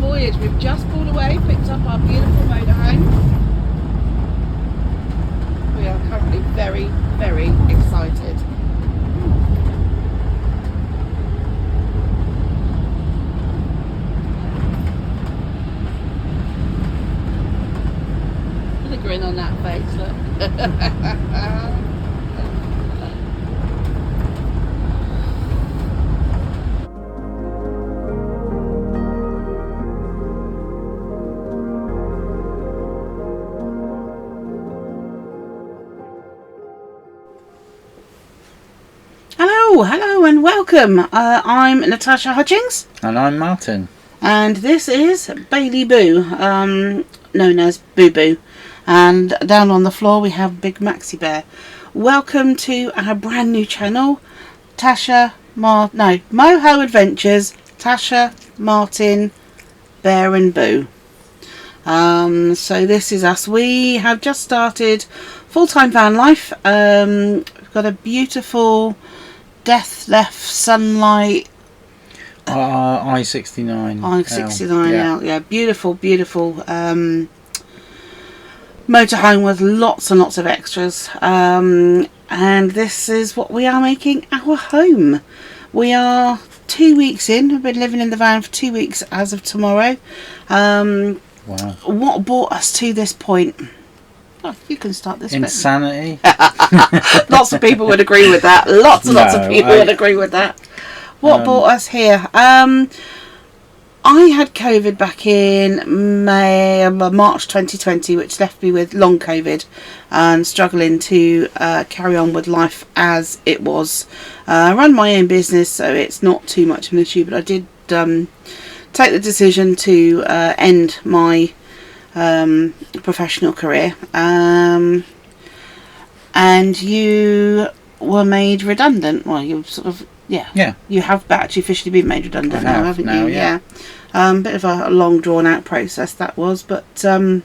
voyage. We've just pulled away, picked up our beautiful motorhome. We are currently very, very excited. Look at the grin on that face, look. Hello and welcome. I'm Natasha Hutchings. And I'm Martin. And this is Bailey Boo, known as Boo Boo. And down on the floor we have Big Maxi Bear. Welcome to our brand new channel, Moho Adventures, Tasha, Martin, Bear and Boo. So this is us. We have just started full-time van life. We've got a beautiful Death Left Sunlight I-69 yeah, beautiful motorhome with lots and lots of extras, and this is what we are making our home. We are 2 weeks in. We've been living in the van for 2 weeks as of tomorrow. Wow. What brought us to this point? Oh, you can start this. Insanity. Lots of people would agree with that. Lots of people would agree with that. What brought us here? I had COVID back in March 2020, which left me with long COVID and struggling to carry on with life as it was. I run my own business, so it's not too much of an issue, but I did take the decision to end my professional career, and you were made redundant. Well, you sort of you have actually officially been made redundant now, haven't you? Yeah. Bit of a long drawn out process that was, but so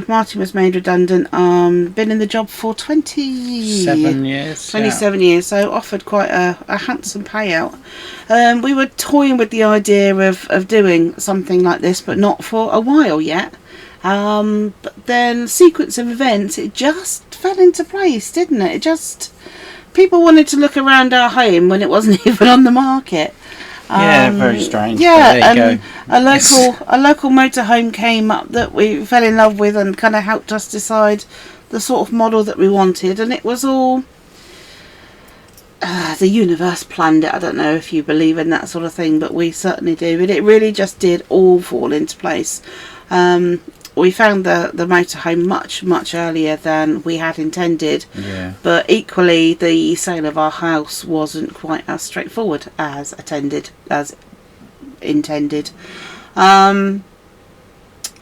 Martin was made redundant. Been in the job for 27 years, so offered quite a handsome payout. We were toying with the idea of doing something like this, but not for a while yet. But then sequence of events, it just fell into place, didn't it? People wanted to look around our home when it wasn't even on the market. Very strange. Yeah, and a local motorhome came up that we fell in love with and kind of helped us decide the sort of model that we wanted, and it was all the universe planned it. I don't know if you believe in that sort of thing, but we certainly do. But it really just did all fall into place. We found the motorhome much earlier than we had intended. Yeah. But equally, the sale of our house wasn't quite as straightforward as intended.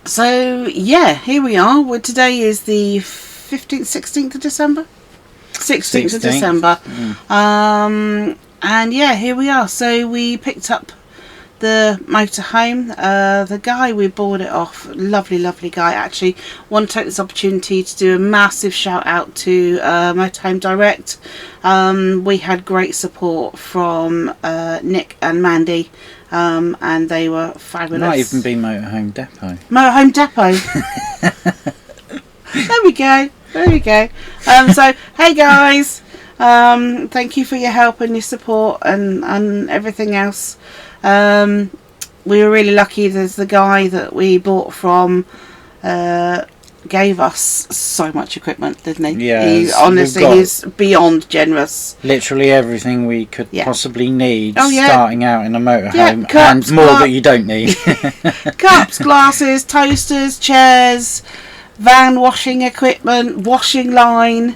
So yeah, here we are. Today is the 16th of December. 16th of December. And yeah, here we are. So we picked up the motorhome. The guy we bought it off, lovely guy. Actually want to take this opportunity to do a massive shout out to Motorhome Direct. We had great support from Nick and Mandy, and they were fabulous. Might even be Motorhome Depot. There we go. So hey guys, thank you for your help and your support and everything else. We were really lucky. There's the guy that we bought from gave us so much equipment, didn't he? Yeah, he's beyond generous. Literally everything we could possibly need starting out in a motorhome, cups, and more that you don't need. Cups, glasses, toasters, chairs, van washing equipment, washing line.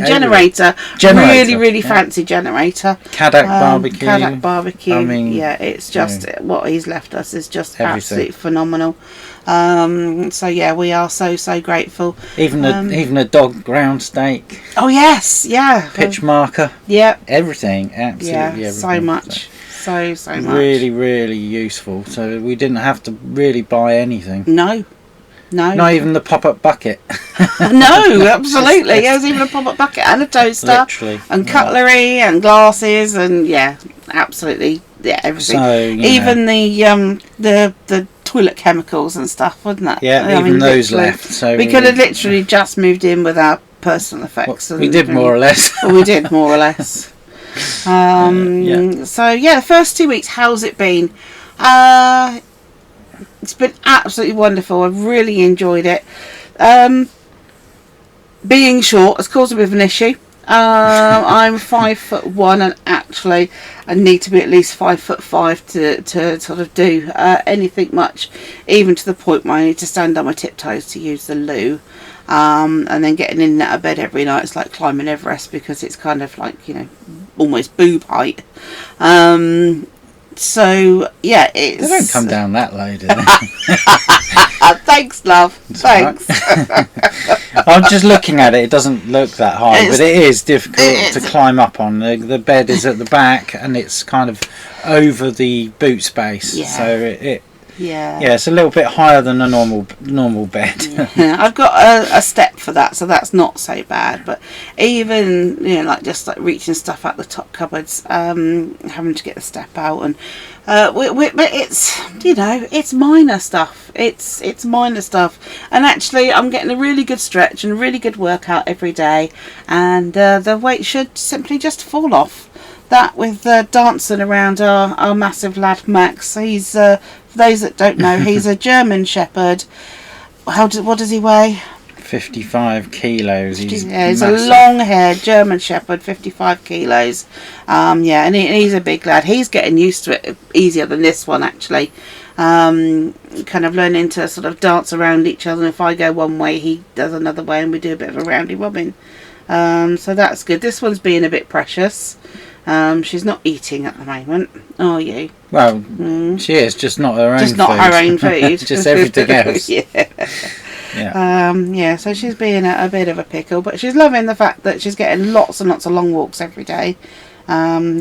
Generator. Really fancy generator. Caddock barbecue. I mean, it's just what he's left us is just everything. Absolutely phenomenal. So yeah, we are so grateful. Even a dog ground steak. Oh yes, yeah. Pitch marker. Yeah. Everything, absolutely everything. So much. So much. Really useful. So we didn't have to really buy anything. No. Not even the pop-up bucket. No, absolutely. There was even a pop-up bucket and a toaster. Literally. And cutlery and glasses and absolutely yeah, everything. So, even the toilet chemicals and stuff, wasn't it? Yeah, even those left. So we could have literally just moved in with our personal effects. Well, we did more or less. Well, we did more or less. So yeah, the first 2 weeks, how's it been? It's been absolutely wonderful. I've really enjoyed it. Being short has caused a bit of an issue. I'm 5'1", and actually I need to be at least 5'5" to sort of do anything much, even to the point where I need to stand on my tiptoes to use the loo. And then getting in and out of bed every night, it's like climbing Everest, because it's kind of like, almost boob height. So yeah, they don't come down that low, do they? Thanks, love. Thanks. I'm just looking at it. It doesn't look that high, but it is difficult to climb up on. The bed is at the back, and it's kind of over the boot space. Yeah. So it's a little bit higher than a normal bed. Yeah. I've got a step for that, so that's not so bad. But even just reaching stuff out the top cupboards, having to get the step out, and but it's it's minor stuff. It's minor stuff, and actually I'm getting a really good stretch and a really good workout every day, and the weight should simply just fall off. That with dancing around our massive lad Max. He's for those that don't know, he's a German Shepherd. What does he weigh? 55 kilos. He's a long-haired German Shepherd, 55 kilos. And he's a big lad. He's getting used to it easier than this one, actually. Kind of learning to sort of dance around each other. And if I go one way, he does another way, and we do a bit of a roundy robin. So that's good. This one's being a bit precious. She's not eating at the moment, are you? Well, she is, just not her own food. Just not her own food. Just everything else. So she's being a bit of a pickle, but she's loving the fact that she's getting lots and lots of long walks every day.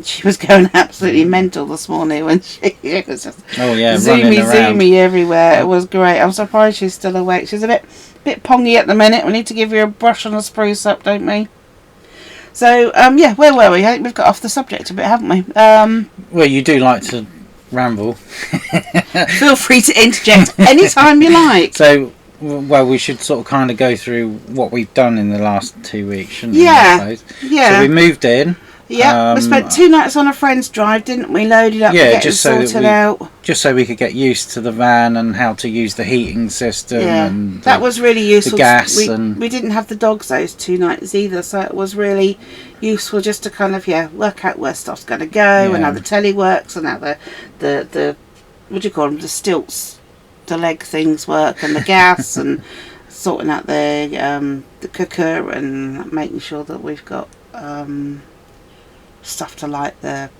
She was going absolutely mental this morning when she was just zoomy everywhere. It was great. I'm surprised she's still awake. She's a bit pongy at the minute. We need to give her a brush and a spruce up, don't we? So, where were we? I think we've got off the subject a bit, haven't we? Well, you do like to ramble. Feel free to interject anytime you like. So, we should sort of kind of go through what we've done in the last 2 weeks, shouldn't we? Yeah. So we moved in. Yeah, we spent 2 nights on a friend's drive, didn't we? Loaded up, sorted out. Just so we could get used to the van and how to use the heating system. Yeah, and that was really useful. The gas we didn't have the dogs those 2 nights either, so it was really useful just to kind of work out where stuff's going to go and how the telly works and how the what do you call them, the stilts, the leg things work, and the gas and sorting out the cooker and making sure that we've got stuff to light the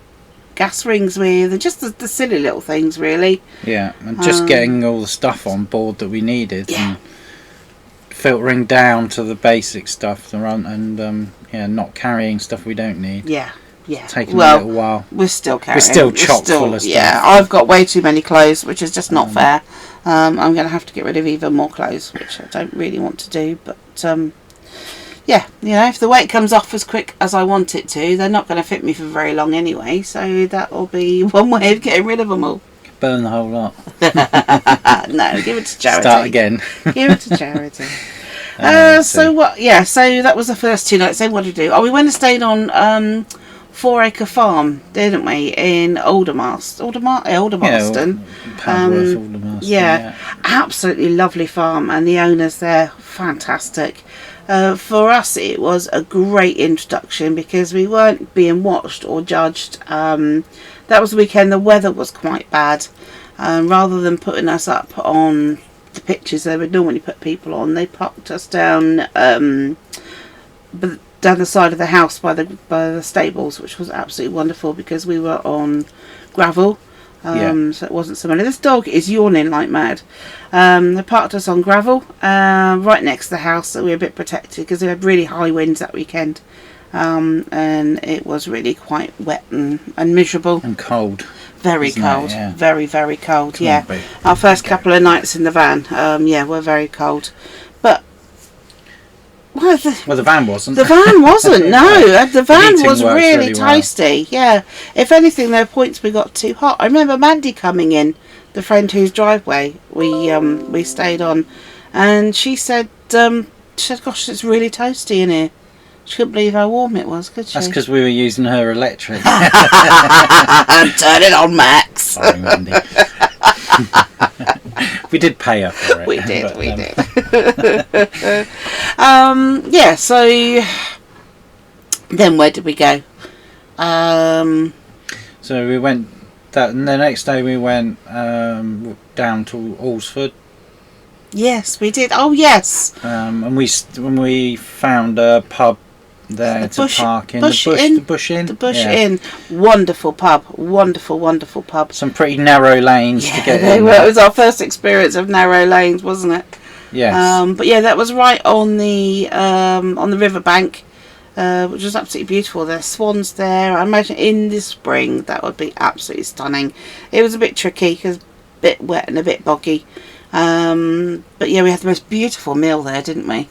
gas rings with, and just the silly little things, really. Yeah, and just getting all the stuff on board that we needed, and filtering down to the basic stuff, and not carrying stuff we don't need. Yeah. It's taking a little while. We're still carrying. We're still chock full of stuff. Yeah, I've got way too many clothes, which is just not fair. I'm going to have to get rid of even more clothes, which I don't really want to do, but if the weight comes off as quick as I want it to, they're not going to fit me for very long anyway, so that will be one way of getting rid of them all. Burn the whole lot. No, give it to charity. Start again. Give it to charity. So that was the first 2 nights. Then what did we do? We went and stayed on 4 Acre Farm, didn't we, in Aldermaston. Aldermaston. Absolutely lovely farm, and the owners there, fantastic. For us, it was a great introduction because we weren't being watched or judged. That was the weekend. The weather was quite bad. Rather than putting us up on the pitches they would normally put people on, they parked us down down the side of the house by the stables, which was absolutely wonderful because we were on gravel. So it wasn't so many. This dog is yawning like mad. They parked us on gravel right next to the house, so we were a bit protected because we had really high winds that weekend, and it was really quite wet and miserable and cold. Very cold. Very, very cold. Our first couple of nights in the van were very cold, but Well, the van wasn't. The van wasn't, no. The van was really well. toasty, yeah. If anything, there were points we got too hot. I remember Mandy coming in, the friend whose driveway we stayed on, and she said, gosh, it's really toasty in here. She couldn't believe how warm it was, could she? That's because we were using her electric. Turn it on, Max. Sorry, Mandy. We did pay her for it. We did. Yeah, so then where did we go? So we went, the next day we went down to Alresford. Yes, we did. Oh, yes. And we found a pub there to park in. The Bush Inn. The Bush Inn. Wonderful pub. Wonderful pub. Some pretty narrow lanes to get in. It was our first experience of narrow lanes, wasn't it? Yes. But yeah, that was right on the riverbank, which was absolutely beautiful. There's swans there. I imagine in the spring that would be absolutely stunning. It was a bit tricky because a bit wet and a bit boggy. But yeah, we had the most beautiful meal there, didn't we?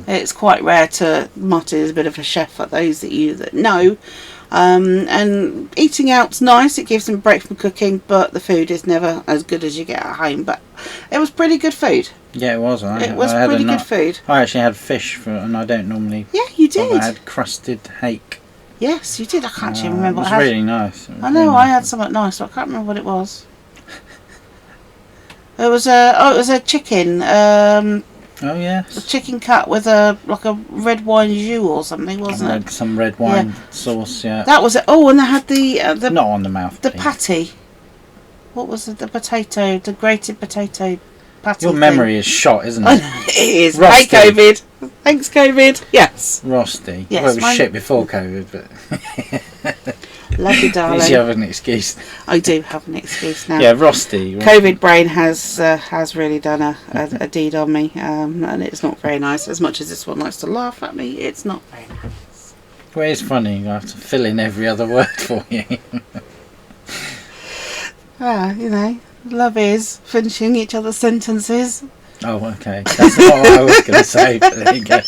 It's quite rare to. Martin is a bit of a chef for those that know. And eating out's nice. It gives them a break from cooking, but the food is never as good as you get at home. But it was pretty good food. Yeah, it was. It was pretty good food. I actually had fish and I don't normally. Yeah, you did. I had crusted hake. Yes, you did. I can't actually remember. It was really nice. I know. I had something nice, but I can't remember what it was. It was a chicken. Oh yes. A chicken cut with a red wine jus or something, wasn't it? Some red wine sauce, yeah. That was it. Oh, and they had the not on the mouth. The patty. What was it? The potato, the grated potato patty. Your memory is shot, isn't it? It is. Rusty. Hey, COVID. Thanks, COVID. Yes. Rusty. Yes, well, it was shit before COVID, but. Love you, darling. You have an excuse. I do have an excuse now. Yeah, rusty. COVID brain has really done a deed on me, and it's not very nice. As much as this one likes to laugh at me, it's not very nice. Well, it's funny. I have to fill in every other word for you. Love is finishing each other's sentences. Oh, okay. That's not what I was going to say, but there you go.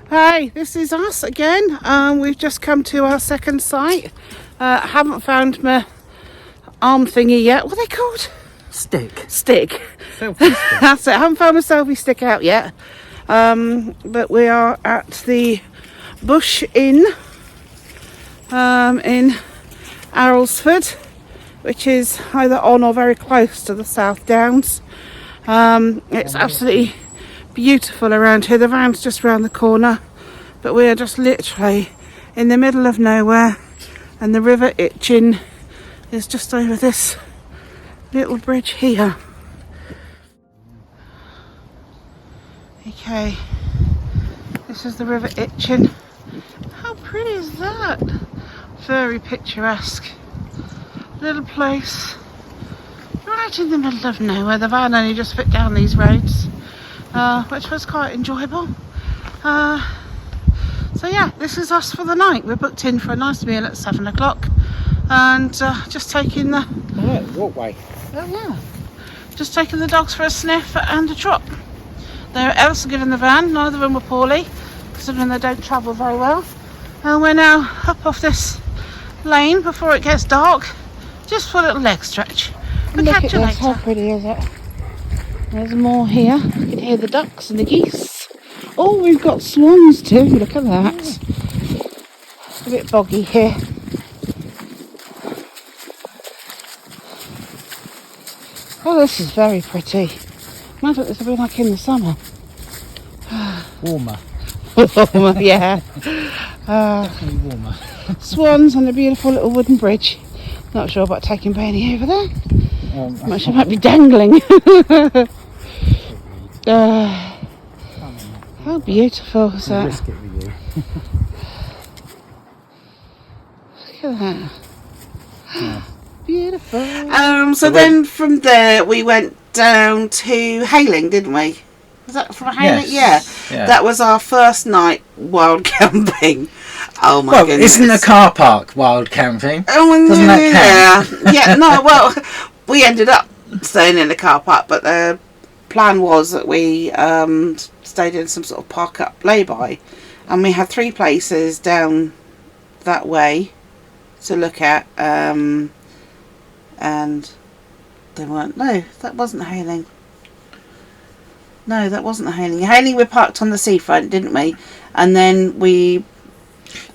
Hi, this is us again. We've just come to our second site. Haven't found my arm thingy yet. What are they called? Stick. Selfie stick. That's it. I haven't found my selfie stick out yet. But we are at the Bush Inn in Alresford, which is either on or very close to the South Downs. It's absolutely beautiful around here. The van's just round the corner, but we are just literally in the middle of nowhere, and the River Itchen is just over this little bridge here. Okay, this is the River Itchen. How pretty is that? Very picturesque little place right in the middle of nowhere. The van only just fit down these roads, which was quite enjoyable. So yeah, this is us for the night. We're booked in for a nice meal at 7 o'clock, and just taking the walkway. Oh yeah, just taking the dogs for a sniff and a trot. They're ever so good in the van. None of them were poorly, considering they don't travel very well. And we're now up off this lane before it gets dark, just for a little leg stretch. We'll catch you later. How pretty is it? There's more here. You can hear the ducks and the geese. Oh, we've got swans too. Look at that. It's a bit boggy here. Oh, this is very pretty. Imagine what this will be like in the summer. Warmer. Warmer, yeah. Definitely warmer. Swans on a beautiful little wooden bridge. Not sure about taking Bailey over there. She might be dangling. How beautiful is that? Risk it with you. Look at that. Yeah. beautiful. So then from there we went down to Hayling, didn't we? Was that from Hayling? Yes. Yeah. That was our first night wild camping. Oh my goodness. Isn't a car park wild camping? Oh, doesn't that count? Yeah, no, well, we ended up staying in the car park, but the plan was that we stayed in some sort of park up lay-by, and we had 3 places down that way to look at, and they weren't. No, that wasn't Hayling. No, that wasn't Hayling. Hayling, we parked on the seafront, didn't we? And then we...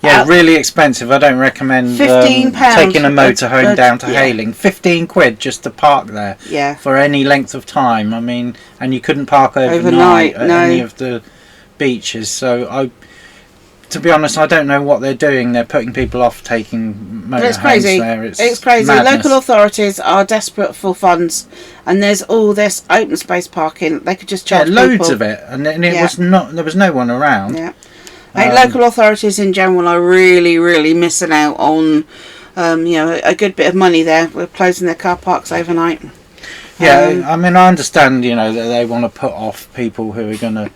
Yeah, really expensive. I don't recommend £15 taking a motorhome down to Hayling. 15 quid just to park there. Yeah. For any length of time. I mean, and you couldn't park overnight at any of the beaches. So to be honest, I don't know what they're doing. They're putting people off taking motorhomes there. It's crazy. Madness. Local authorities are desperate for funds, and there's all this open space parking. They could just charge loads people. of it, and it was not. There was no one around. Yeah. I think local authorities in general are really, really missing out on, a good bit of money there. We're closing their car parks overnight. Yeah, I mean, I understand, that they want to put off people who are going to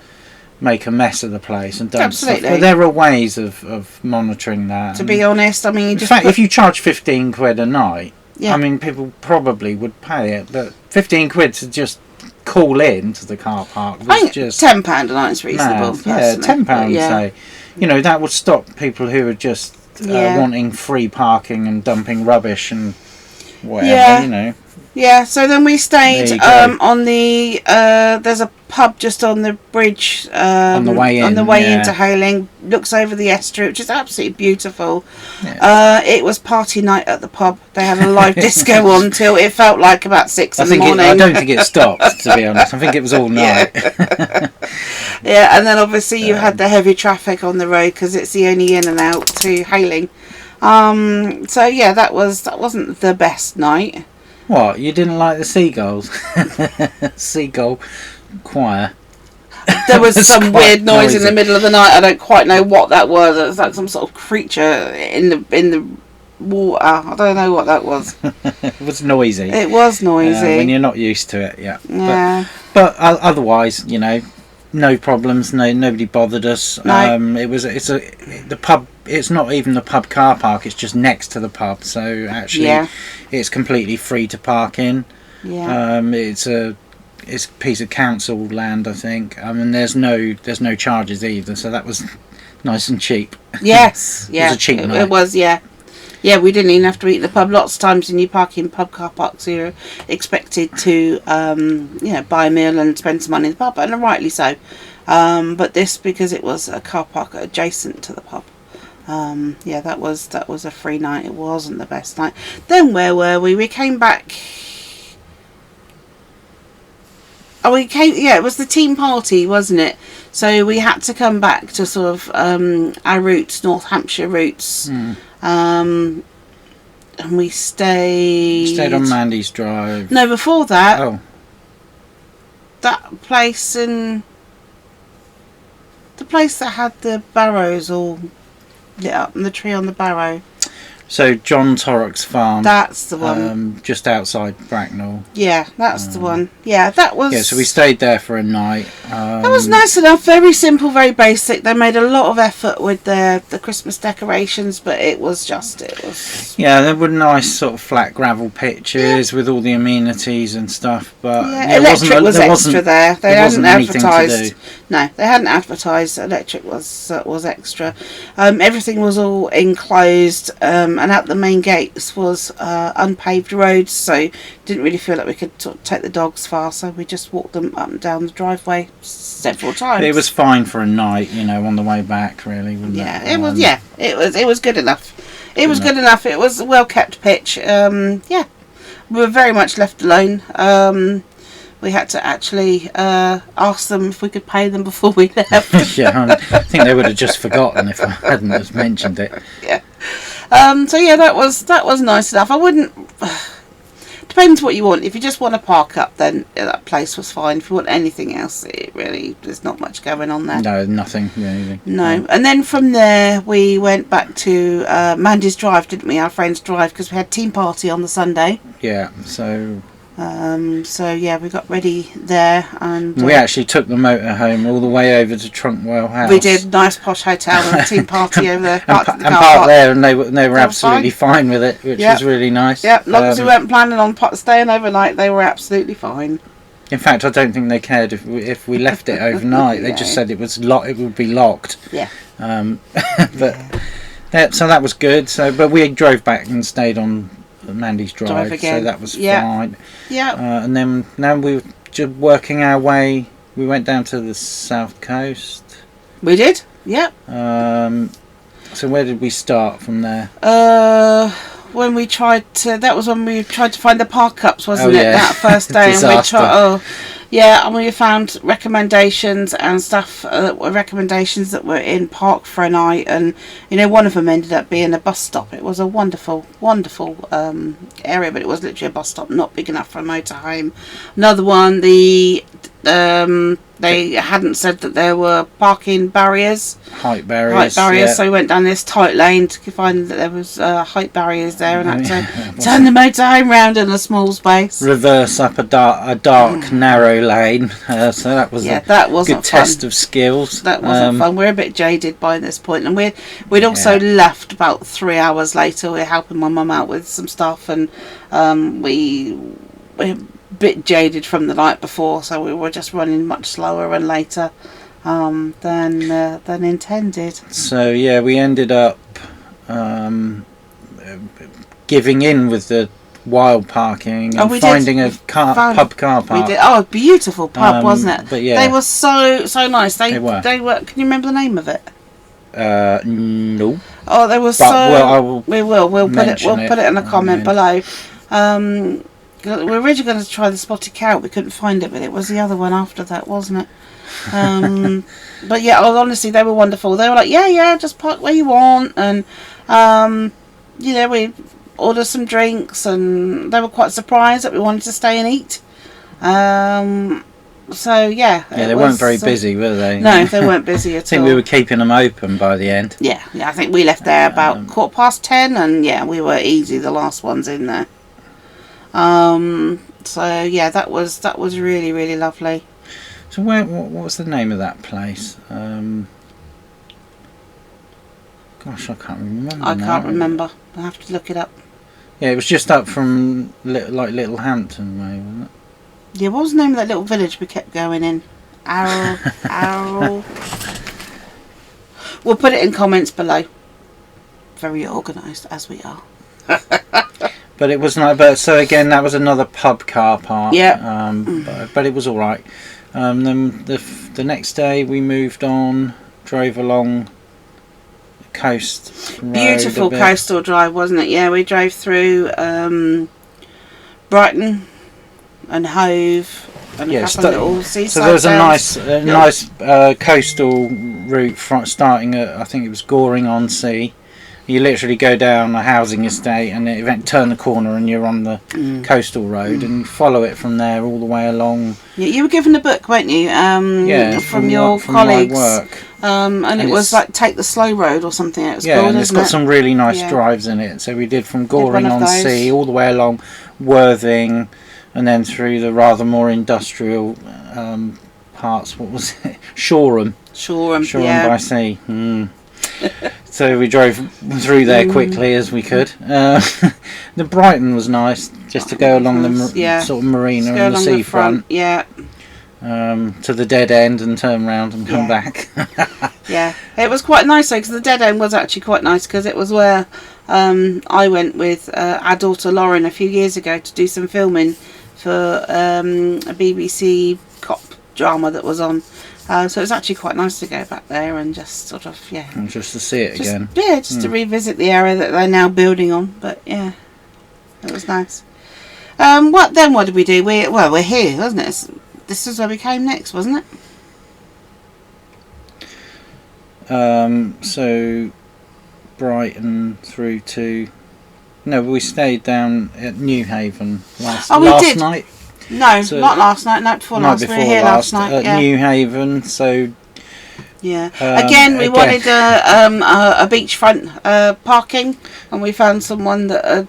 make a mess of the place and dump stuff. But there are ways of monitoring that. To be honest, I mean... In fact, if you charge 15 quid a night, I mean, people probably would pay it. But 15 quid to just call in to the car park was just... £10 a night is reasonable. Yeah, £10, say. That would stop people who are just wanting free parking and dumping rubbish and whatever, Yeah, so then we stayed on the... there's a pub just on the bridge on the way into Hayling. Looks over the estuary, which is absolutely beautiful. It was party night at the pub. They had a live disco on till it felt like about 6 in the morning. I don't think it stopped, to be honest. I think it was all night. Yeah, and then obviously you had the heavy traffic on the road because it's the only in and out to Hayling. So yeah, that wasn't the best night. What, you didn't like the seagulls? Seagull choir. There was some weird noise in the middle of the night. I don't quite know what that was. It was like some sort of creature in the water. I don't know what that was. It was noisy. It was noisy. When you're not used to it, yeah. But otherwise, no problems. Nobody bothered us. No. The pub. It's not even the pub car park. It's just next to the pub. So actually, it's completely free to park in. Yeah. It's a piece of council land, I think. There's no charges either. So that was nice and cheap. Yes. Yeah. It was a cheap night. It was. Yeah. Yeah, we didn't even have to eat in the pub. Lots of times when you park in pub car parks, you're expected to, buy a meal and spend some money in the pub, and rightly so. But this, because it was a car park adjacent to the pub, that was a free night. It wasn't the best night. Then where were we? We came back. It was the team party, wasn't it? So we had to come back to sort of our roots, North Hampshire roots. And we stayed on Mandy's Drive. No, before that. Oh. That place the place that had the barrows all lit up and the tree on the barrow. So John Torrock's farm. That's the one. Just outside Bracknell. Yeah, that's the one. Yeah, that was... Yeah, so we stayed there for a night. That was nice enough. Very simple, very basic. They made a lot of effort with the Christmas decorations, but it was... Yeah, there were nice sort of flat gravel pitches with all the amenities and stuff, but... Yeah, electric was extra there. They hadn't advertised. No, they hadn't advertised. Electric was extra. Everything was all enclosed, and at the main gates was unpaved roads, so didn't really feel like we could sort of take the dogs far, so we just walked them up and down the driveway several times. It was fine for a night, on the way back, really, wasn't it? It was. Yeah, it was good enough. It was good enough. It was a well kept pitch. We were very much left alone. We had to actually ask them if we could pay them before we left. Yeah, I think they would have just forgotten if I hadn't just mentioned it. Yeah. That was nice enough. I wouldn't. depends what you want. If you just want to park up, then that place was fine. If you want anything else, there's not much going on there. No, nothing. Really. No. And then from there, we went back to Mandy's Drive, didn't we? Our friend's drive, because we had team party on the Sunday. Yeah, so... we got ready there, and we actually took the motorhome all the way over to Trunkwell House. We did. Nice posh hotel with a team party over there. Parked there, and they were absolutely fine with it, which was really nice. Yeah, as long as we weren't planning on staying overnight, they were absolutely fine. In fact, I don't think they cared if we left it overnight. They just said it would be locked. Yeah. So that was good. But we drove back and stayed on Mandy's Drive again. So that was fine. Yeah. And then now we were just working our way. We went down to the south coast. We did. Yeah. So where did we start from there? When we tried to find the park ups, wasn't it? That first day, and we found recommendations and stuff. Recommendations that were in park for a night, and one of them ended up being a bus stop. It was a wonderful, wonderful area, but it was literally a bus stop, not big enough for a motorhome. Another one, they hadn't said that there were parking barriers. Height barriers. Yeah. So we went down this tight lane to find that there was height barriers there, and had to turn the motorhome round in a small space. Reverse up a dark narrow lane. So that was a good test of skills. That wasn't fun. We're a bit jaded by this point, and we'd also left about 3 hours later. We were helping my mum out with some stuff, and we're bit jaded from the night before, so we were just running much slower and later than intended. So we ended up giving in with the wild parking and finding a pub car park. We did. Oh, a beautiful pub, wasn't it? But they were so nice. They were. Can you remember the name of it? No. Oh, they were We'll put it in a comment below. We were originally going to try the spotted cow. We couldn't find it, but it was the other one after that, wasn't it? But honestly, they were wonderful. They were like, just park where you want, and we ordered some drinks, and they were quite surprised that we wanted to stay and eat. They weren't very busy, were they? No, they weren't busy at all. I think we were keeping them open by the end. Yeah, I think we left there about 10:15, and we were easy the last ones in there. That was really, really lovely. So what was the name of that place? Gosh, I can't remember. I can't remember. I have to look it up. Yeah, it was just up from Little Hampton way, wasn't it? Yeah, what was the name of that little village we kept going in? Arrow. We'll put it in comments below. Very organised as we are. But it was nice. But so again, that was another pub car park. Yeah. But it was all right. Then the next day we moved on, drove along the coast. Beautiful coastal drive, wasn't it? Yeah, we drove through Brighton and Hove and a couple of little seaside. So there was a nice coastal route starting at, I think it was Goring-on-Sea. You literally go down a housing estate and then turn the corner and you're on the coastal road and you follow it from there all the way along. Yeah, you were given a book, weren't you? From your colleagues. My work. And it was like Take the Slow Road or something. It was called, and it's got some really nice drives in it. So we did from Goring-on-Sea all the way along Worthing and then through the rather more industrial parts. What was it? Shoreham by Sea. So we drove through there quickly as we could. The Brighton was nice, just to go along the sort of marina and the seafront. To the dead end and turn round and come back. Yeah, it was quite nice though, because the dead end was actually quite nice because it was where I went with our daughter Lauren a few years ago to do some filming for a BBC cop drama that was on. So it's actually quite nice to go back there and just sort of, and just to see it again. Yeah, just to revisit the area that they're now building on. But yeah, it was nice. What did we do? We're here, wasn't it? This is where we came next, wasn't it? So Brighton through to No, we stayed down at Newhaven last night. No, so, not last night. Night before last. We were here last night. At Newhaven, so. Yeah. Again, we wanted a beachfront parking, and we found someone that had.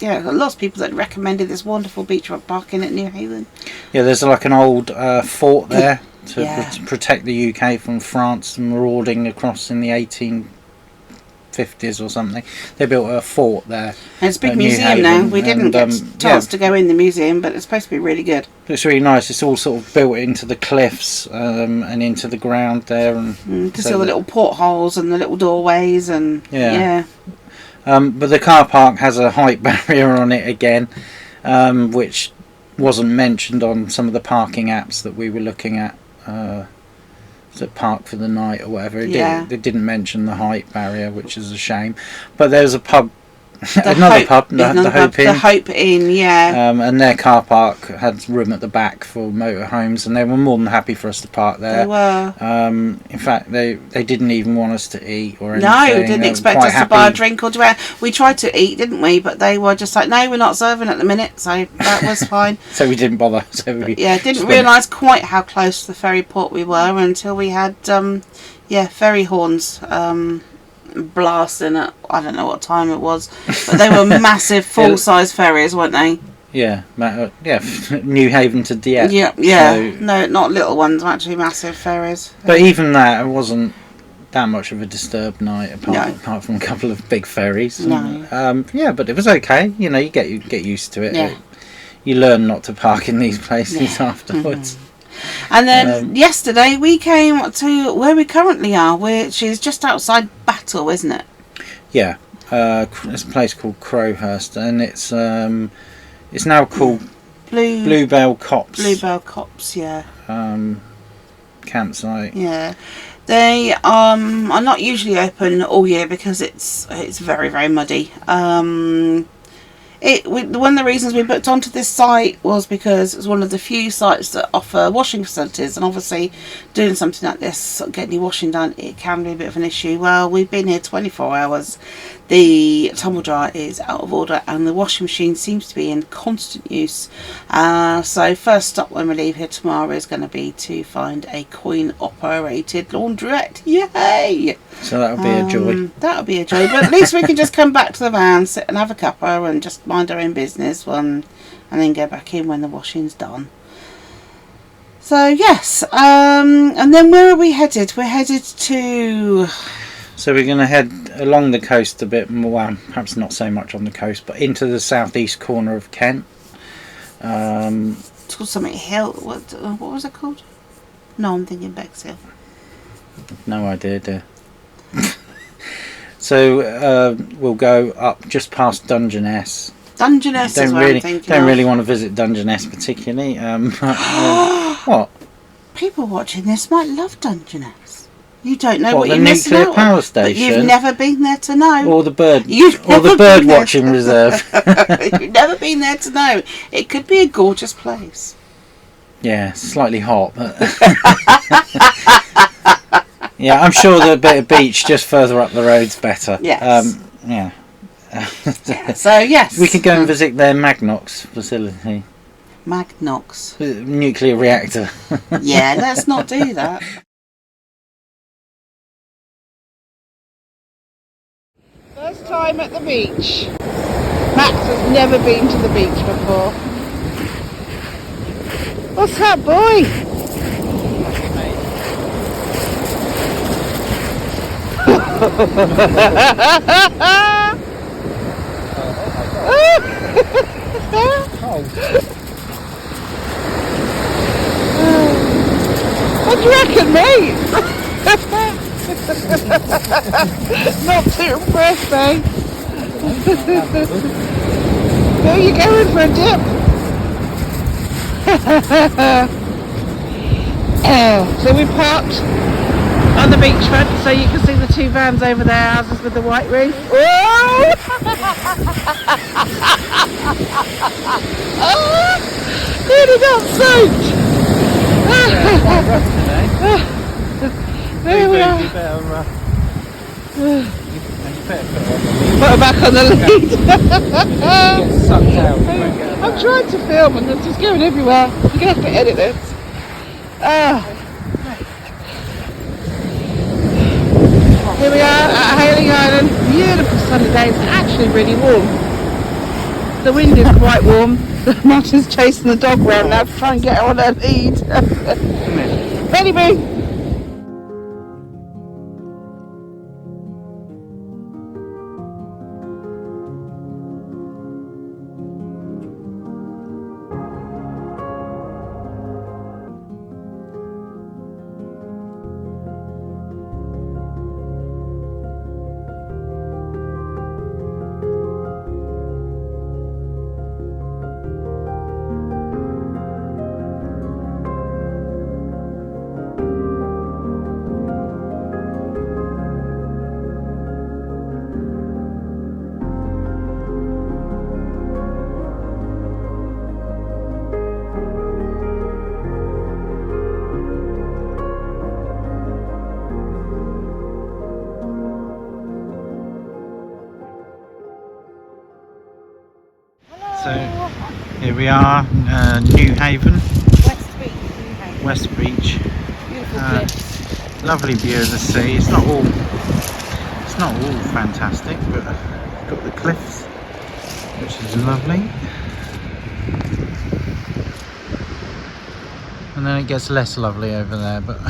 Lots of people that recommended this wonderful beachfront parking at Newhaven. Yeah, there's like an old fort there to protect the UK from France marauding across in the 1850s or something. They built a fort there. And it's a big museum now. We didn't get a chance to go in the museum, but it's supposed to be really good. It's really nice. It's all sort of built into the cliffs and into the ground there. And you can see all the little portholes and the little doorways and but the car park has a height barrier on it again, which wasn't mentioned on some of the parking apps that we were looking at. To park for the night or whatever. They didn't mention the height barrier, which is a shame. But there's a pub. The Hope Inn, and their car park had room at the back for motorhomes, and they were more than happy for us to park there. They were. In fact, they didn't even want us to eat or anything. No, didn't expect us to buy a drink or do anything. We tried to eat, didn't we? But they were just like, no, we're not serving at the minute, so that was fine. So we didn't bother. Didn't realise quite how close to the ferry port we were until we had ferry horns. Blasting at I don't know what time it was, but they were massive full-size ferries, weren't they? Newhaven to Dieppe. So, no, not little ones, actually massive ferries. But even that, it wasn't that much of a disturbed night apart from a couple of big ferries. No. But it was okay. You know, you get used to it. Yeah. You learn not to park in these places afterwards. Mm-hmm. And then yesterday we came to where we currently are, which is just outside Battle, isn't it? Yeah, it's a place called Crowhurst, and it's now called Bluebell Copse. Bluebell Copse, yeah. Campsite. Yeah, they are not usually open all year because it's very, very muddy. One of the reasons we booked onto this site was because it's one of the few sites that offer washing facilities, and obviously doing something like this, getting your washing done, it can be a bit of an issue. Well, we've been here 24 hours. The tumble dryer is out of order and the washing machine seems to be in constant use. So first stop when we leave here tomorrow is going to be to find a coin operated laundrette. Yay! So that'll be a joy. That'll be a joy, but at least we can just come back to the van, sit and have a cuppa and just mind our own business and then go back in when the washing's done. So yes, and then where are we headed? We're headed to... So we're going to head along the coast a bit more, well, perhaps not so much on the coast, but into the southeast corner of Kent. It's called something Hill. What was it called? No, I'm thinking Bexhill. No idea, dear. So we'll go up just past Dungeness. Dungeness is what I'm thinking. Don't really want to visit Dungeness particularly. What? People watching this might love Dungeness. You don't know what you're missing out on. The nuclear power station. But you've never been there to know. Or the bird watching reserve. You've never been there to know. It could be a gorgeous place. Yeah, slightly hot, but yeah, I'm sure the bit of beach just further up the road's better. Yes. So yes, we could go and visit their Magnox facility. Magnox. Nuclear reactor. Yeah, let's not do that. First time at the beach. Max has never been to the beach before. What's up, boy? What do you reckon, mate? Not too impressed, eh? There you going for a dip. So we parked on the beachfront so you can see the two vans over there, houses with the white roof. Oh! Nearly got soaked. There we are. Put her back on the lead. Get sucked out. I'm trying to film and it's just going everywhere. You're going to have to edit this. Here we are at Hailing Island. Beautiful sunny day. It's actually really warm. The wind is quite warm. Martin's chasing the dog around now to try and get her on her lead. Ready, boo? So here we are, Newhaven, West Beach. Beautiful cliffs. Lovely view of the sea. It's not all fantastic, but got the cliffs, which is lovely. And then it gets less lovely over there, but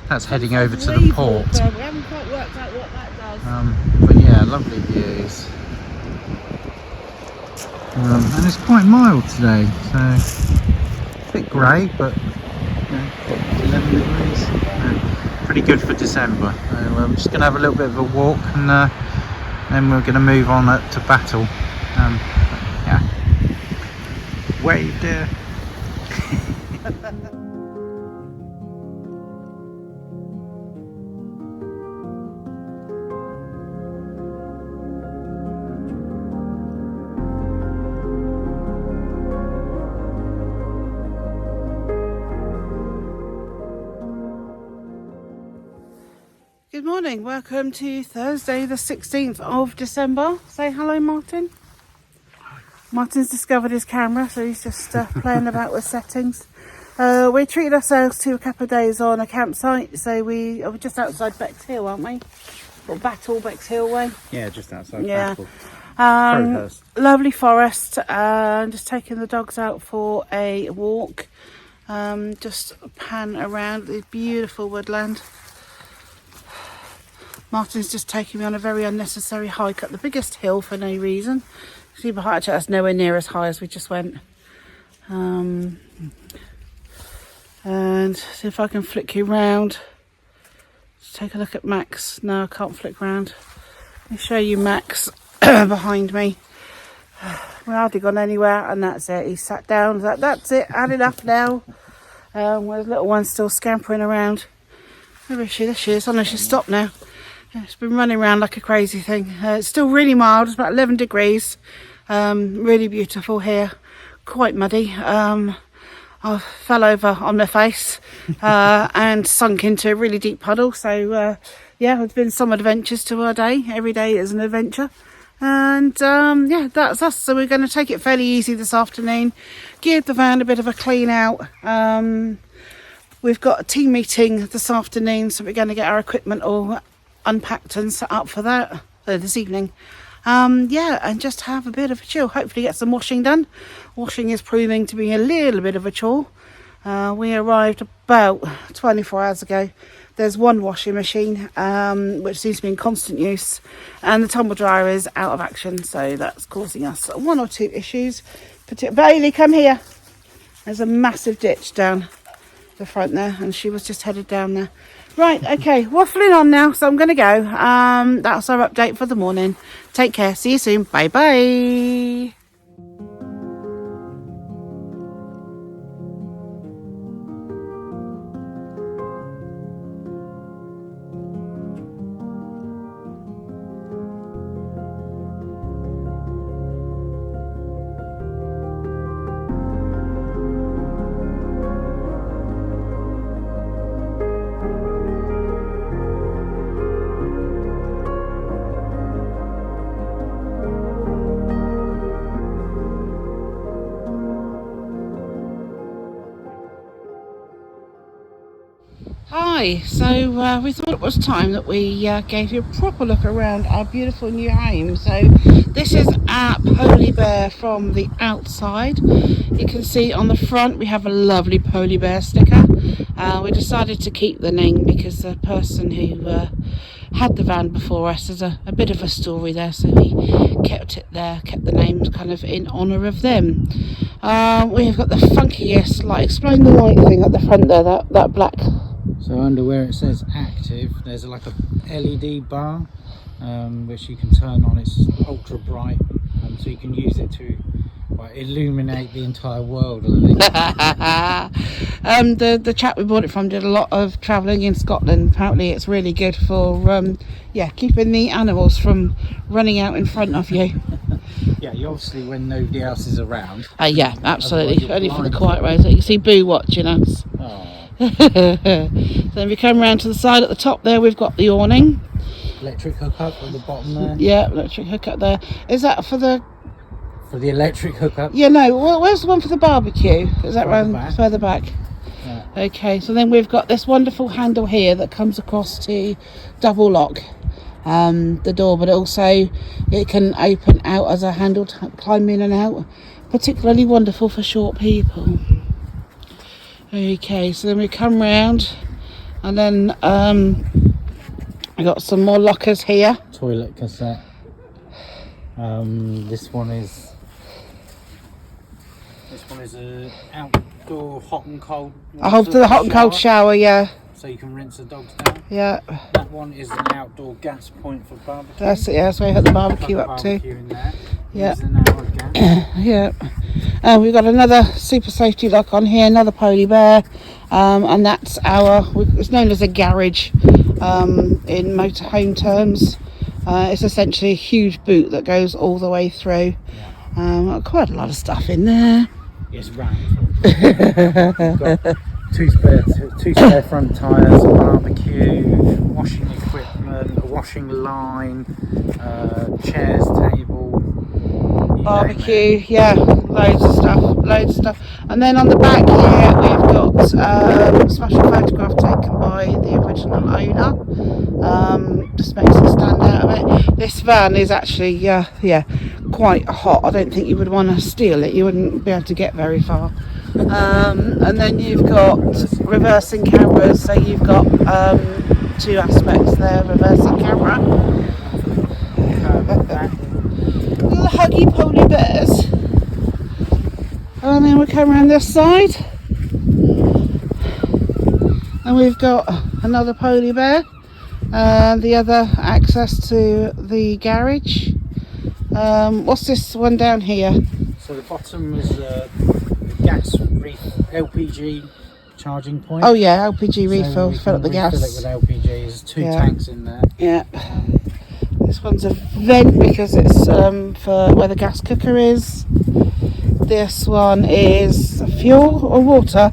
that's heading over to the port. We haven't quite worked out what that does. But yeah, lovely views. And it's quite mild today, so a bit grey, but 11 degrees. Pretty good for December. So I'm just going to have a little bit of a walk, and then we're going to move on to Battle. Yeah, wave there. Good morning, welcome to Thursday the 16th of December. Say hello, Martin. Martin's discovered his camera, so he's just playing about with settings. We treated ourselves to a couple of days on a campsite, so we are just outside Bexhill, aren't we? Or Battle, Bexhill way. Yeah, just outside Battle. Crowhurst. Lovely forest, just taking the dogs out for a walk. Just pan around the beautiful woodland. Martin's just taking me on a very unnecessary hike up the biggest hill for no reason. See behind, actually that's nowhere near as high as we just went. And see if I can flick you round. Just take a look at Max. No, I can't flick round. Let me show you Max behind me. We're hardly gone anywhere, and that's it. He sat down. That's it. Had enough now. With the little one still scampering around. Where is she? There she is. Oh no, she's stopped now. It's been running around like a crazy thing. It's still really mild. It's about 11 degrees. Really beautiful here. Quite muddy. I fell over on my face and sunk into a really deep puddle. So yeah, there's been some adventures to our day. Every day is an adventure. And yeah, that's us. So we're going to take it fairly easy this afternoon. Give the van a bit of a clean out. We've got a team meeting this afternoon, so we're going to get our equipment all unpacked and set up for that this evening. Yeah, and just have a bit of a chill. Hopefully get some washing done. Washing is proving to be a little bit of a chore. We arrived about 24 hours ago. There's one washing machine which seems to be in constant use, and the tumble dryer is out of action, so that's causing us one or two issues. Bailey, come here. There's a massive ditch down the front there, and she was just headed down there. Right, okay, waffling on now, so I'm going to go. That's our update for the morning. Take care, see you soon, bye bye. Hi, so we thought it was time that we gave you a proper look around our beautiful new home. So this is our polar bear from the outside. You can see on the front we have a lovely polar bear sticker. We decided to keep the name because the person who had the van before us has a bit of a story there, so we kept it there, kept the name kind of in honour of them. We've got the funkiest light. Explain the light thing at the front there, that black. So under where it says active, there's like a LED bar which you can turn on. It's ultra bright, so you can use it to illuminate the entire world. I think. The chap we bought it from did a lot of travelling in Scotland. Apparently it's really good for keeping the animals from running out in front of you. Yeah, you obviously when nobody else is around. Yeah, absolutely. Only for the quiet roads. You can see Boo watching us. Oh. So if we come round to the side at the top there, we've got the awning. Electric hookup at the bottom there. Yeah, electric hookup there. Is that for the electric hookup? Yeah, no. Where's the one for the barbecue? Is that further back? Yeah. Okay, so then we've got this wonderful handle here that comes across to double lock the door, but also it can open out as a handle to climb in and out. Particularly wonderful for short people. Okay, so then we come round and then I got some more lockers here. Toilet cassette. This one is a outdoor hot and cold. The hot and cold shower, yeah. So you can rinse the dogs down. Yeah. That one is an outdoor gas point for barbecue. That's it. Yeah, that's where I had the barbecue up to. In there. Yeah. An hour of gas. Yeah. We've got another super safety lock on here, another polar bear, and that's it's known as a garage in motorhome terms. It's essentially a huge boot that goes all the way through. Quite a lot of stuff in there. It's round. We've got two spare front tyres, a barbecue, washing equipment, a washing line, chairs, table. Barbecue, yeah, loads of stuff. And then on the back here we've got a special photograph taken by the original owner. Just makes it stand out a bit. This van is actually quite hot. I don't think you would want to steal it. You wouldn't be able to get very far. And then you've got reversing cameras, so you've got two aspects there, reversing camera. Little huggy polar bears. And then we come around this side and we've got another polar bear, the other access to the garage. What's this one down here? So the bottom is the gas LPG charging point. Oh yeah, LPG refill, fill up the gas. Fill it with LPG. There's two tanks in there. Yeah. This one's a vent because it's for where the gas cooker is. This one is fuel or water.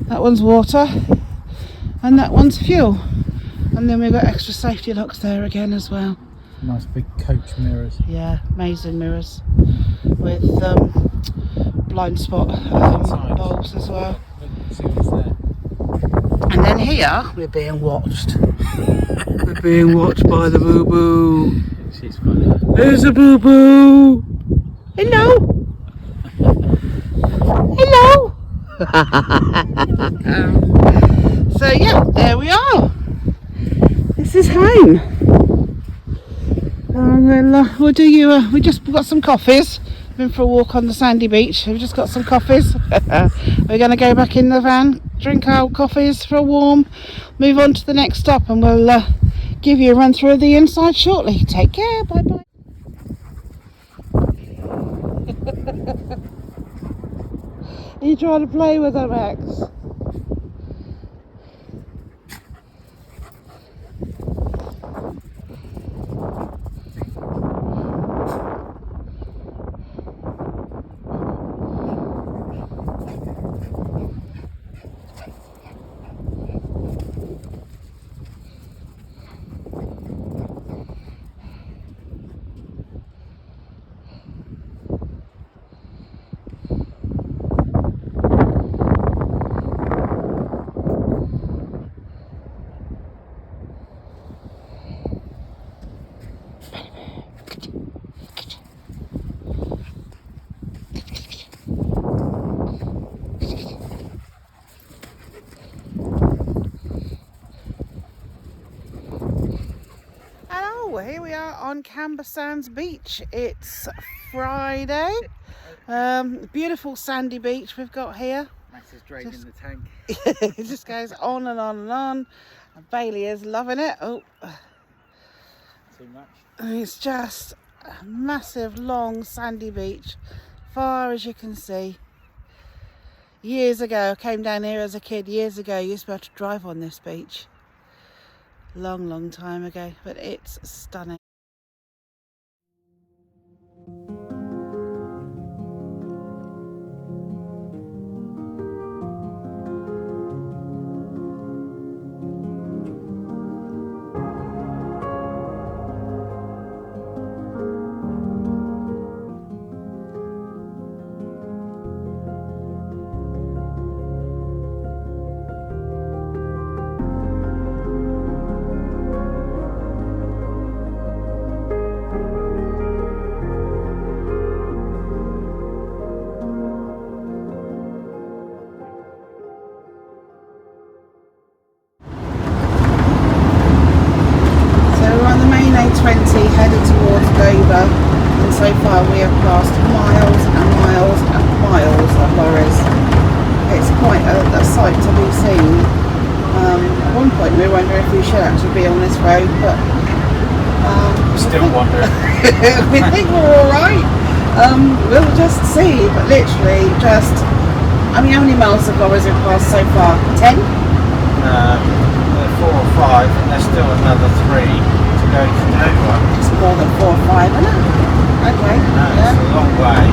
That one's water. And that one's fuel. And then we've got extra safety locks there again as well. Nice big coach mirrors. Yeah, amazing mirrors. With blind spot bulbs as well. See what's there. And then here we're being watched. We're being watched by the boo boo. She's funny. There's a boo boo. Hello. Hello. So yeah, there we are. This is home. And then we'll do you. We just got some coffees. Been for a walk on the sandy beach. We've just got some coffees. We're going to go back in the van, drink our coffees for a warm, move on to the next stop, and we'll give you a run through of the inside shortly. Take care. Bye bye. Are you trying to play with her, Max? Oh, here we are on Camber Sands Beach. It's Friday. Beautiful sandy beach we've got here. Max is draining the tank. It just goes on and on and on. And Bailey is loving it. Oh, too much. It's just a massive, long, sandy beach, far as you can see. Years ago, I came down here as a kid. Years ago, you used to be able to drive on this beach. Long time ago, but it's stunning. Headed towards Dover, and so far we have passed miles and miles and miles of lorries. It's quite a sight to be seen. At one point we were wondering if we should actually be on this road, but still wondering. We think we're alright. We'll just see, but literally just, how many miles of lorries have passed so far? 10? 4 or 5, and there's still another 3 to go to Dover. It's more than 4 or 5, isn't it? Okay. No, it's a long way.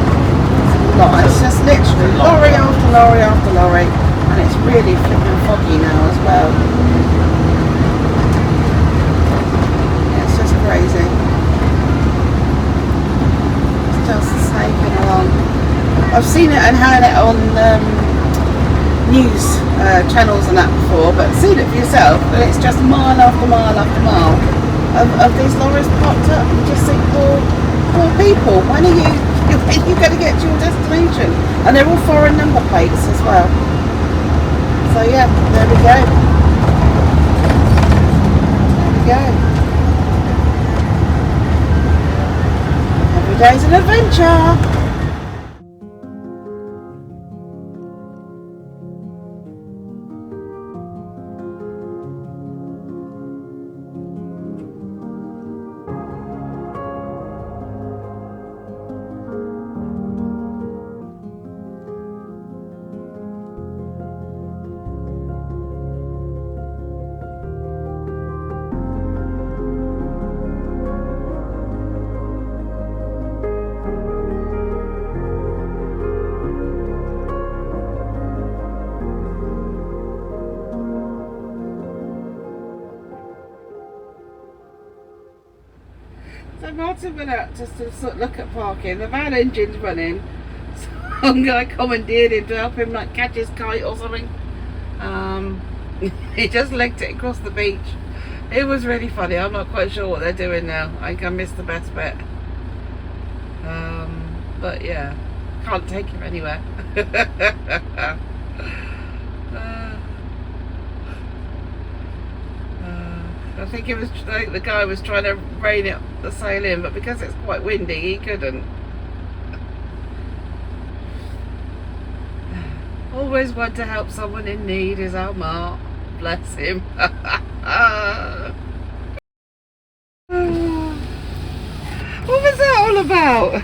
It's just literally lorry after lorry after lorry, and it's really flipping foggy now as well. It's just crazy. It's just snaking along. I've seen it and heard it on news channels and that before, but seen it for yourself, and it's just mile after mile after mile of these lorries parked up. You just think, poor people, when are you going to get to your destination? And they're all foreign number plates as well. So yeah, there we go. There we go. Every day's an adventure. So Martin went out just to sort of look at parking. The van engine's running. Some guy commandeered him to help him like catch his kite or something. He just legged it across the beach. It was really funny. I'm not quite sure what they're doing now. I think I missed the best bit. But yeah, can't take him anywhere. I think the guy was trying to rein the sail in, but because it's quite windy, he couldn't. Always want to help someone in need is our Mark. Bless him. What was that all about?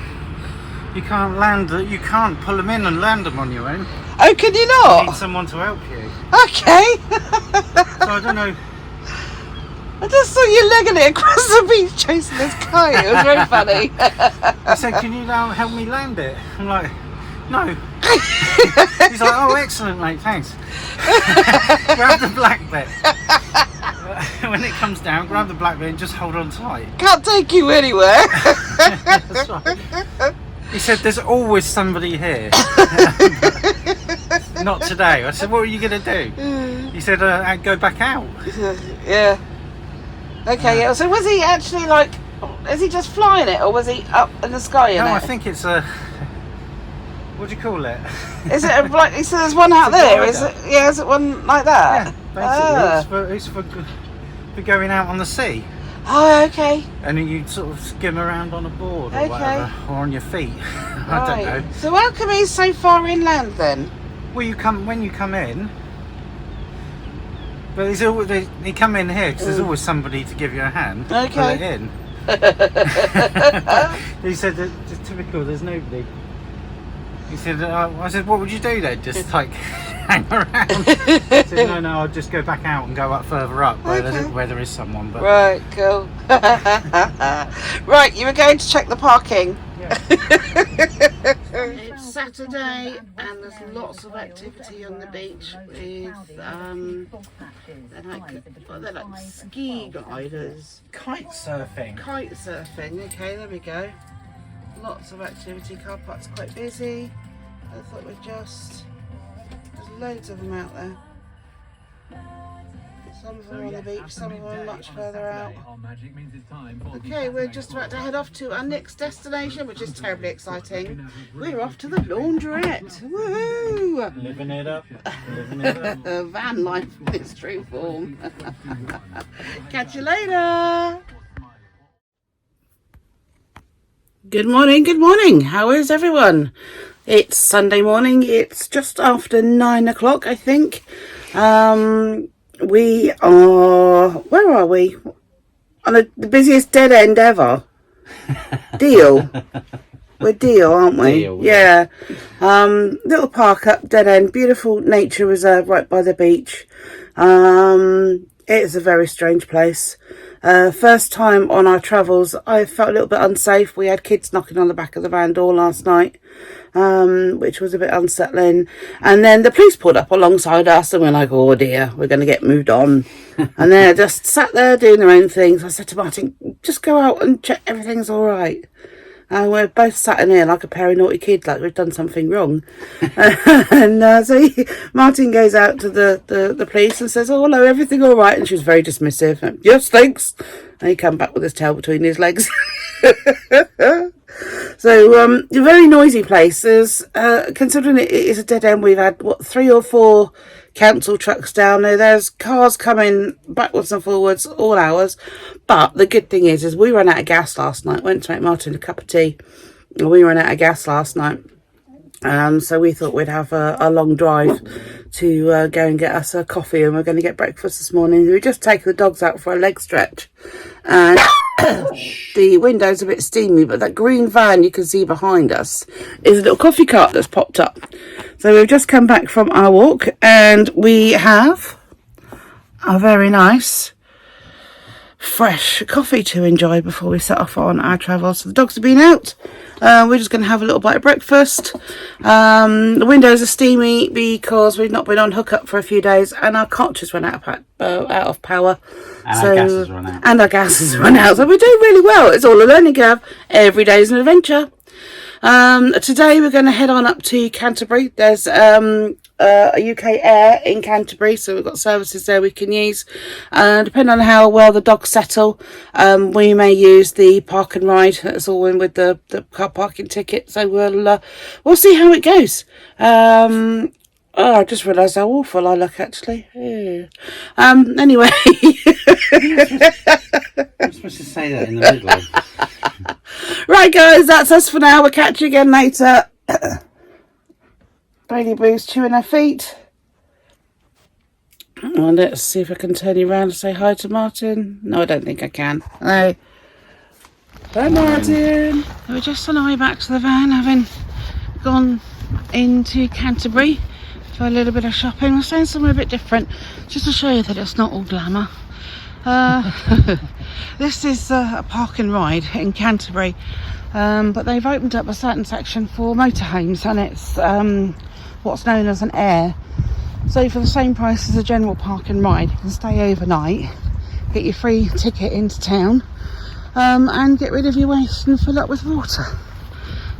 You can't you can't pull them in and land them on your own. Oh, can you not? You need someone to help you. Okay. So I don't know. I just saw you legging it across the beach chasing this kite. It was very funny. I said, can you help me land it? I'm like, no. He's like, oh, excellent, mate, thanks. Grab the black bit. When it comes down, grab the black bit and just hold on tight. Can't take you anywhere. That's right. He said, there's always somebody here. Not today. I said, what are you going to do? He said, go back out. Yeah. Okay, yeah. So was he actually like, is he just flying it, or was he up in the sky in it? No, I think it's a, what do you call it? Is it like, so there's one out there, is it? Yeah, is it one like that? Yeah, basically it's for going out on the sea. Oh, okay. And then you sort of skim around on a board or whatever, or on your feet. I don't know. So how come he's so far inland then? Well, when you come in, but there's always, you come in here because there's always somebody to give you a hand. Okay. Pull it in. He said that it's typical. There's nobody. He said, I said, what would you do then? Just like hang around? He said, no, I'll just go back out and go up further up where there is someone. But right, cool. Right, you were going to check the parking. Yeah. It's Saturday and there's lots of activity on the beach with they're like ski gliders, Kite surfing. Okay, there we go. Lots of activity. Car park's quite busy. I thought there's loads of them out there. Some of them on the beach, some of them much further out. Okay, we're just about to head off to our next destination, which is terribly exciting. We're off to the laundrette. Woohoo! Living it up. Van life in its true form. Catch you later. Good morning. How is everyone? It's Sunday morning. It's just after 9 o'clock, I think. We are, where are we? On the busiest dead end ever. Deal. We're Deal, aren't we? Deal, yeah. Little park up, dead end, beautiful nature reserve right by the beach. It's a very strange place. First time on our travels, I felt a little bit unsafe. We had kids knocking on the back of the van door last night, which was a bit unsettling. And then the police pulled up alongside us and we're like, oh dear, we're going to get moved on. And they're just sat there doing their own things. I said to Martin, just go out and check everything's all right. And we're both sat in here like a pair of naughty kids, like we've done something wrong. And Martin goes out to the police and says, oh, hello, everything all right? And she was very dismissive. Yes, thanks. And he came back with his tail between his legs. So, a very noisy place. Considering it is a dead end, we've had, 3 or 4 council trucks down there. There's cars coming backwards and forwards all hours. But the good thing is we ran out of gas last night. Went to make Martin a cup of tea. And we ran out of gas last night. So we thought we'd have a long drive to go and get us a coffee, and we're going to get breakfast this morning. We just take the dogs out for a leg stretch. And the window's a bit steamy, but that green van you can see behind us is a little coffee cart that's popped up. So we've just come back from our walk and we have a very nice fresh coffee to enjoy before we set off on our travels. So the dogs have been out. We're just going to have a little bite of breakfast. The windows are steamy because we've not been on hookup for a few days and our cot just went out of power. And our gas has run out. And our gas has run out. So we're doing really well. It's all a learning curve. Every day is an adventure. Today we're going to head on up to Canterbury. There's a UK Air in Canterbury, so we've got services there we can use. Depending on how well the dogs settle, we may use the park and ride. That's all in with the car parking ticket. So we'll see how it goes. I just realised how awful I look, actually. Yeah. Anyway. I'm supposed to say that in the middle. Right, guys, that's us for now. We'll catch you again later. Bailey Boo's chewing her feet. Well, let's see if I can turn you around and say hi to Martin. No, I don't think I can. No. Hi, Martin. We're just on our way back to the van, having gone into Canterbury for a little bit of shopping. We're staying somewhere a bit different, just to show you that it's not all glamour. This is a park and ride in Canterbury, but they've opened up a certain section for motorhomes, and it's what's known as an Air. So for the same price as a general park and ride, you can stay overnight, get your free ticket into town, and get rid of your waste and fill up with water.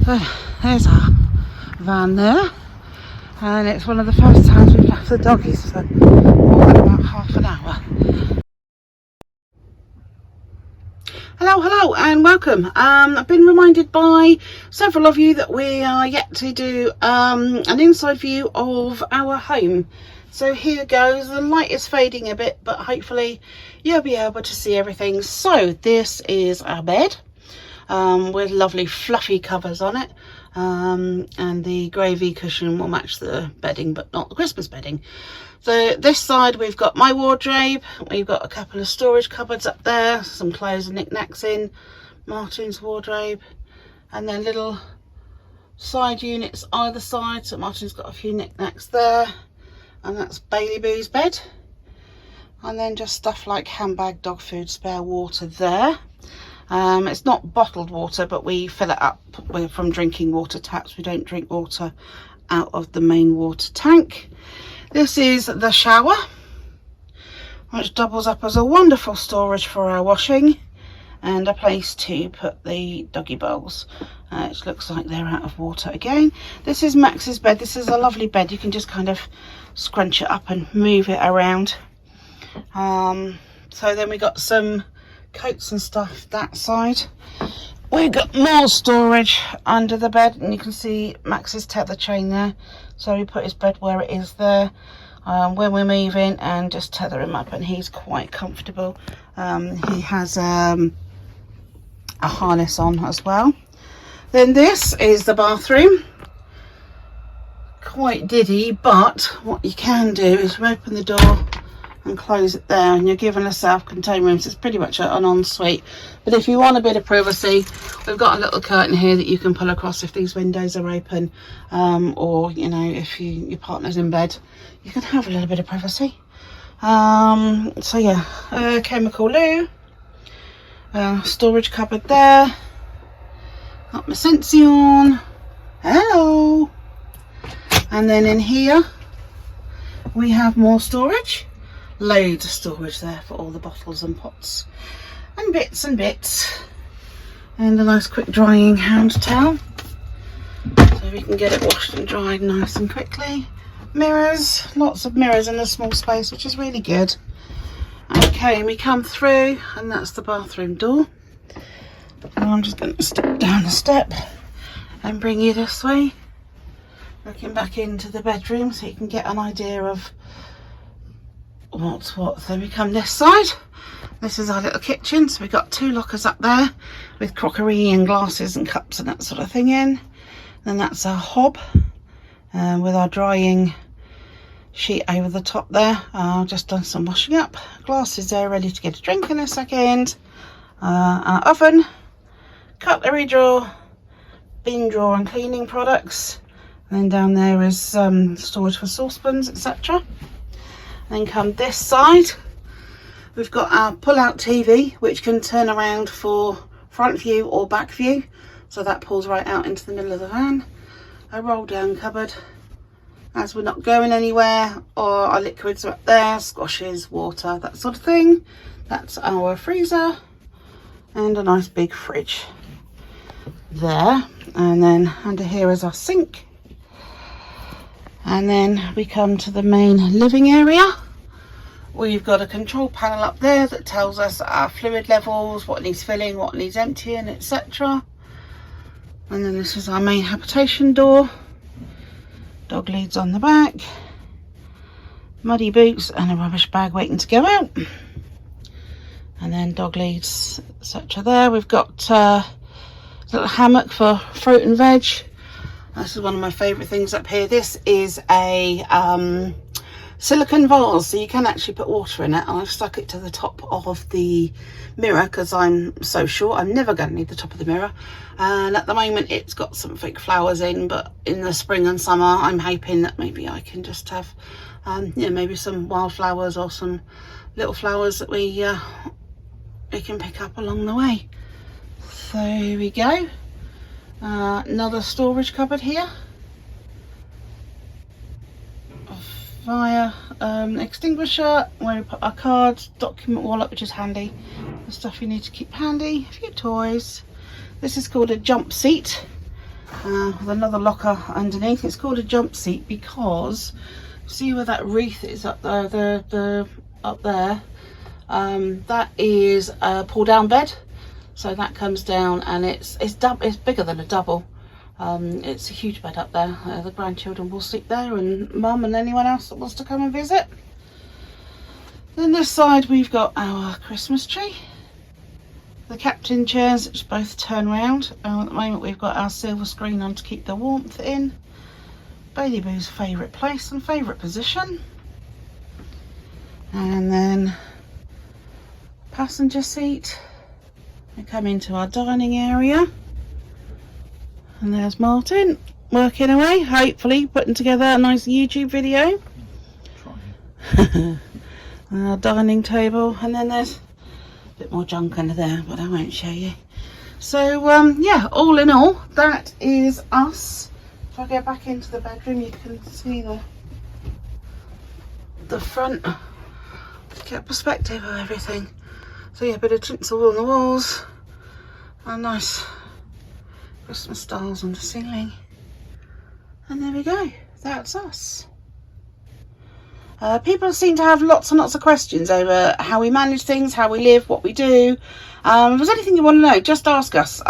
So there's our van there, and it's one of the first times we've left the doggies for more than about half an hour. Hello and welcome. I've been reminded by several of you that we are yet to do an inside view of our home So here goes. The light is fading a bit, but hopefully you'll be able to see everything. So this is our bed with lovely fluffy covers on it, and the gravy cushion will match the bedding but not the Christmas bedding. So this side we've got my wardrobe, we've got a couple of storage cupboards up there, some clothes and knickknacks in, Martin's wardrobe, and then little side units either side. So Martin's got a few knickknacks there, and that's Bailey Boo's bed, and then just stuff like handbag, dog food, spare water there. It's not bottled water, but we fill it up from drinking water taps. We don't drink water out of the main water tank. This is the shower, which doubles up as a wonderful storage for our washing and a place to put the doggy bowls. It looks like they're out of water again. This is Max's bed. This is a lovely bed. You can just kind of scrunch it up and move it around. So then we got some coats and stuff that side. We've got more storage under the bed, and you can see Max's tether chain there. So we put his bed where it is there when we're moving, and just tether him up, and he's quite comfortable. He has a harness on as well. Then this is the bathroom. Quite diddy, but what you can do is open the door and close it there, and you're given a self-contained room. So it's pretty much an ensuite. But if you want a bit of privacy, we've got a little curtain here that you can pull across if these windows are open, or you know, if your partner's in bed, you can have a little bit of privacy. So yeah, chemical loo, storage cupboard there, got my Sensi on, hello, and then in here we have more storage. Loads of storage there for all the bottles and pots and bits, and a nice quick drying hand towel so we can get it washed and dried nice and quickly. Mirrors, lots of mirrors in a small space, which is really good. Okay, and we come through, and that's the bathroom door. And I'm just going to step down the step and bring you this way, looking back into the bedroom so you can get an idea of what's what. So we come this side. This is our little kitchen. So we've got 2 lockers up there with crockery and glasses and cups and that sort of thing in. Then that's our hob with our drying sheet over the top there. I've just done some washing up. Glasses there ready to get a drink in a second. Our oven, cutlery drawer, bin drawer and cleaning products. And then down there is storage for saucepans, etc. Then come this side, we've got our pull-out TV, which can turn around for front view or back view, so that pulls right out into the middle of the van. A roll-down cupboard, as we're not going anywhere, or our liquids are up there, squashes, water, that sort of thing. That's our freezer, and a nice big fridge there. And then under here is our sink. And then we come to the main living area. We've got a control panel up there that tells us our fluid levels, what needs filling, what needs emptying, etc. And then this is our main habitation door. Dog leads on the back. Muddy boots and a rubbish bag waiting to go out. And then dog leads, etc. there. We've got a little hammock for fruit and veg. This is one of my favourite things up here. This is a silicone vase, so you can actually put water in it, and I've stuck it to the top of the mirror because I'm so short. I'm never going to need the top of the mirror, and at the moment it's got some fake flowers in, but in the spring and summer I'm hoping that maybe I can just have maybe some wildflowers or some little flowers that we can pick up along the way. So here we go. Another storage cupboard here via extinguisher where we put our cards, document wallet, which is handy, the stuff you need to keep handy, a few toys. This is called a jump seat with another locker underneath. It's called a jump seat because see where that wreath is up there, up there, that is a pull down bed. So that comes down, and it's bigger than a double. It's a huge bed up there. The grandchildren will sleep there, and Mum and anyone else that wants to come and visit. Then this side we've got our Christmas tree. The captain chairs, which both turn round. At the moment we've got our silver screen on to keep the warmth in. Bailey Boo's favourite place and favourite position. And then passenger seat. We come into our dining area. And there's Martin working away, hopefully putting together a nice YouTube video. Our dining table, and then there's a bit more junk under there, but I won't show you. So yeah, all in all, that is us. If I go back into the bedroom, you can see the front, get a perspective of everything. So yeah, a bit of tinsel on the walls, and nice Christmas stars on the ceiling, and there we go, that's us. People seem to have lots and lots of questions over how we manage things, how we live, what we do. If there's anything you want to know, just ask us,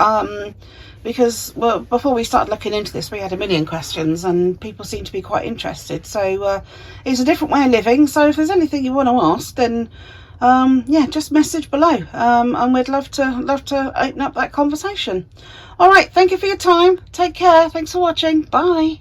because well, before we started looking into this we had a million questions and people seem to be quite interested. So it's a different way of living, so if there's anything you want to ask, then yeah, just message below, and we'd love to open up that conversation. All right, thank you for your time, take care, thanks for watching, bye.